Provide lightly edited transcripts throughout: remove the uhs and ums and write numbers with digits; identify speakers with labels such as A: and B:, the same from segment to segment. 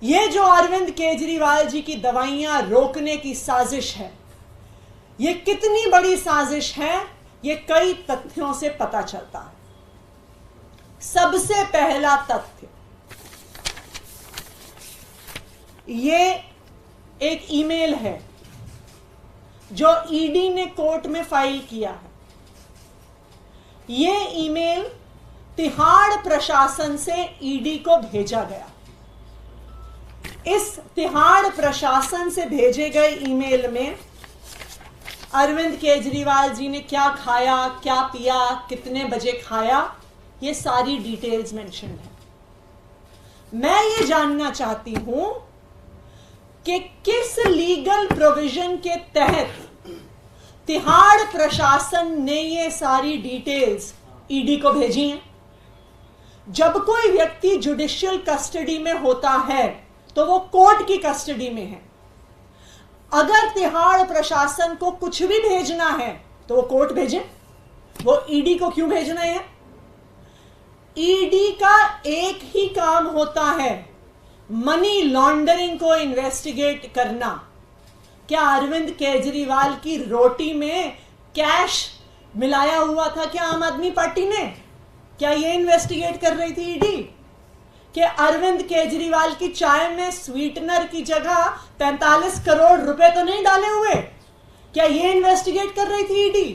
A: ये जो अरविंद केजरीवाल जी की दवाइयां रोकने की साजिश है, ये कितनी बड़ी साजिश है, ये कई तथ्यों से पता चलता है। सबसे पहला तथ्य, ये एक ईमेल है जो ईडी ने कोर्ट में फाइल किया है। ये ईमेल तिहाड़ प्रशासन से ईडी को भेजा गया। इस तिहाड़ प्रशासन से भेजे गए ईमेल में अरविंद केजरीवाल जी ने क्या खाया, क्या पिया, कितने बजे खाया, ये सारी डिटेल्स मेंशन है। मैं ये जानना चाहती हूं कि किस लीगल प्रोविजन के तहत तिहाड़ प्रशासन ने ये सारी डिटेल्स ईडी को भेजी हैं। जब कोई व्यक्ति जुडिशियल कस्टडी में होता है तो वो कोर्ट की कस्टडी में है। अगर तिहाड़ प्रशासन को कुछ भी भेजना है तो वो कोर्ट भेजे, वो ईडी को क्यों भेजना है? ईडी का एक ही काम होता है, मनी लॉन्ड्रिंग को इन्वेस्टिगेट करना। क्या अरविंद केजरीवाल की रोटी में कैश मिलाया हुआ था क्या आम आदमी पार्टी ने? क्या ये इन्वेस्टिगेट कर रही थी ईडी? कि अरविंद केजरीवाल की चाय में स्वीटनर की जगह 45 करोड़ रुपए तो नहीं डाले हुए? क्या ये इन्वेस्टिगेट कर रही थी ईडी?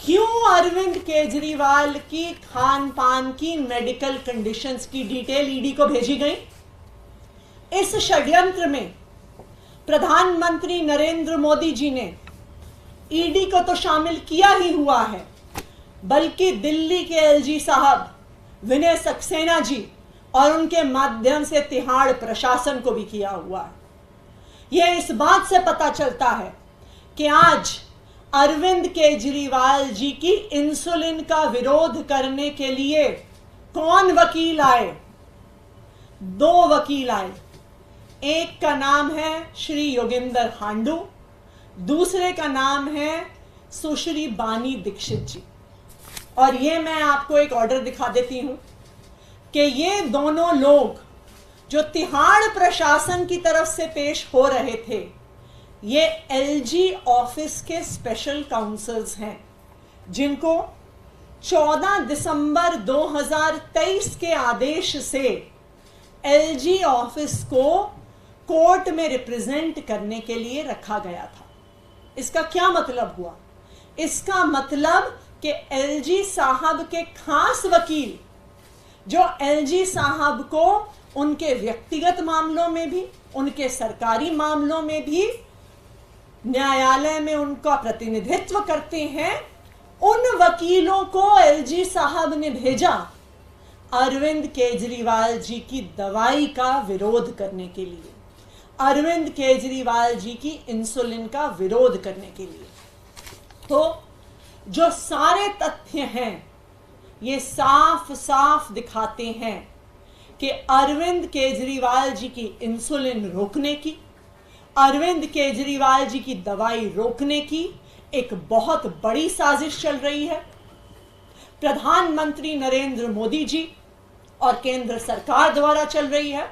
A: क्यों अरविंद केजरीवाल की खान पान की मेडिकल कंडीशंस की डिटेल ईडी को भेजी गई? इस षड्यंत्र में प्रधानमंत्री नरेंद्र मोदी जी ने ईडी को तो शामिल किया ही हुआ है, बल्कि दिल्ली के एलजी साहब विनय सक्सेना जी और उनके माध्यम से तिहाड़ प्रशासन को भी किया हुआ है। यह इस बात से पता चलता है कि आज अरविंद केजरीवाल जी की इंसुलिन का विरोध करने के लिए कौन वकील आए? 2 वकील आए। एक का नाम है श्री योगेंद्र हांडू, दूसरे का नाम है सुश्री बानी दीक्षित जी। और ये मैं आपको एक ऑर्डर दिखा देती हूं कि ये दोनों लोग जो तिहाड़ प्रशासन की तरफ से पेश हो रहे थे, ये एलजी ऑफिस के स्पेशल काउंसल्स हैं, जिनको 14 दिसंबर 2023 के आदेश से एलजी ऑफिस को कोर्ट में रिप्रेजेंट करने के लिए रखा गया था। इसका क्या मतलब हुआ? इसका मतलब कि एलजी साहब के खास वकील, जो एलजी साहब को उनके व्यक्तिगत मामलों में भी, उनके सरकारी मामलों में भी न्यायालय में उनका प्रतिनिधित्व करते हैं, उन वकीलों को एलजी साहब ने भेजा अरविंद केजरीवाल जी की दवाई का विरोध करने के लिए, अरविंद केजरीवाल जी की इंसुलिन का विरोध करने के लिए। तो जो सारे तथ्य हैं ये साफ साफ दिखाते हैं कि अरविंद केजरीवाल जी की इंसुलिन रोकने की, अरविंद केजरीवाल जी की दवाई रोकने की एक बहुत बड़ी साजिश चल रही है। प्रधानमंत्री नरेंद्र मोदी जी और केंद्र सरकार द्वारा चल रही है,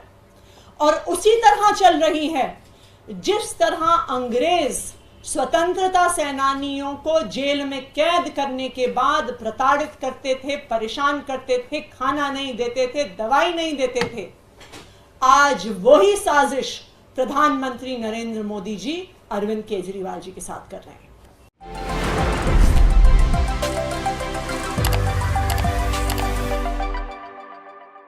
A: और उसी तरह चल रही है जिस तरह अंग्रेज स्वतंत्रता सेनानियों को जेल में कैद करने के बाद प्रताड़ित करते थे, परेशान करते थे, खाना नहीं देते थे, दवाई नहीं देते थे। आज वही साजिश प्रधानमंत्री नरेंद्र मोदी जी अरविंद केजरीवाल जी के साथ कर रहे हैं।